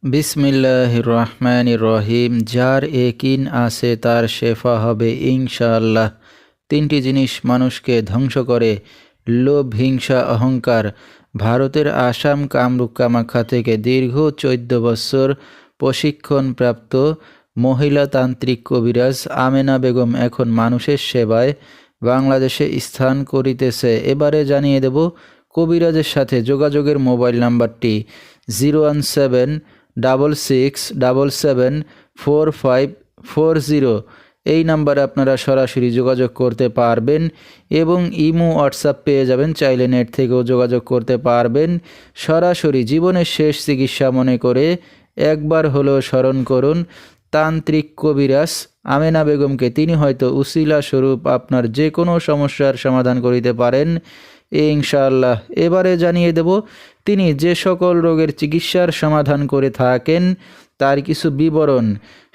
বিসমিল্লাহির রহমানির রহিম। যার একিন আছে তার শেফা হবে ইনশাআল্লাহ। তিনটি জিনিস মানুষকে ধ্বংস করে: লোভ, হিংসা, অহংকার। ভারতের আসাম কামরূপ কামাখ্যা থেকে দীর্ঘ 14 বছর প্রশিক্ষণপ্রাপ্ত মহিলা তান্ত্রিক কবিরাজ আমেনা বেগম এখন মানুষের সেবায় বাংলাদেশে স্থান করিতেছে। এবারে জানিয়ে দেব কবিরাজের সাথে যোগাযোগের মোবাইল নাম্বারটি 01777774540। এই নাম্বারে আপনারা সরাসরি যোগাযোগ করতে পারবেন এবং ইমো হোয়াটসঅ্যাপ পেয়ে যাবেন, চাইলে নেট থেকেও যোগাযোগ করতে পারবেন। সরাসরি জীবনের শেষ চিকিৎসা মনে করে একবার হলেও স্মরণ করুন তান্ত্রিক কবিরাজ আমেনা বেগমকে। তিনি হয়তো উসিলা স্বরূপ আপনার যে কোনো সমস্যার সমাধান করিতে পারেন ইনশাআল্লাহ। এবারে জানিয়ে দেব তিনি যে সকল রোগের চিকিৎসার সমাধান করে থাকেন তার কিছু বিবরণ: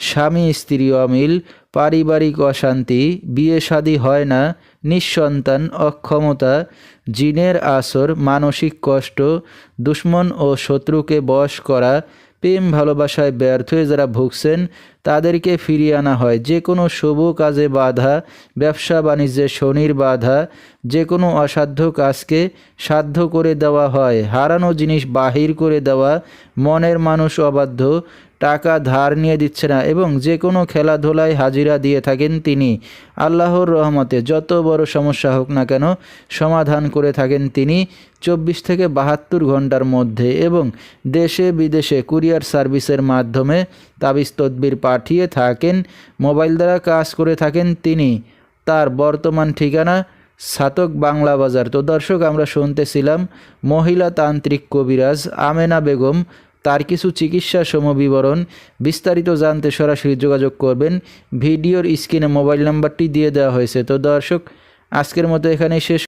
স্বামী স্ত্রী অমিল, পারিবারিক অশান্তি, বিয়ে শাদী হয় না, নিঃসন্তান, অক্ষমতা, জিনের আসর, মানসিক কষ্ট, দুশ্মন ও শত্রুকে বশ করা, প্রেম ভালোবাসায় ব্যর্থ হয়ে যারা ভুগছেন তাদেরকে ফিরিয়ে আনা হয়, যে কোনো শুভ কাজে বাধা, ব্যবসা বাণিজ্যে শনির বাধা, যে কোনো অসাধ্য কাজকে সাধ্য করে দেওয়া হয়, হারানো জিনিস বাহির করে দেওয়া, মনের মানুষ অবাধ্য, টাকা ধার নিয়ে দিচ্ছে না এবং যে কোনো খেলাধুলায় হাজিরা দিয়ে থাকেন তিনি। আল্লাহর রহমতে যত বড় সমস্যা হোক না কেন সমাধান করে থাকেন তিনি 24 থেকে 72 ঘন্টার মধ্যে এবং দেশে বিদেশে কুরিয়ার সার্ভিসের মাধ্যমে তাবিজ তদবির পাঠিয়ে থাকেন। মোবাইল দ্বারা কাজ করে থাকেন তিনি। তার বর্তমান ঠিকানা ছাতক বাংলা বাজার। তো দর্শক, আমরা শুনতেছিলাম মহিলা তান্ত্রিক কবিরাজ আমেনা বেগম, তার কিছু চিকিৎসা সমবিবরণ। বিস্তারিত জানতে সরাসরি যোগাযোগ করবেন, ভিডিওর স্ক্রিনে মোবাইল নাম্বারটি দিয়ে দেওয়া হয়েছে। তো দর্শক, আজকের মতো এখানেই শেষ।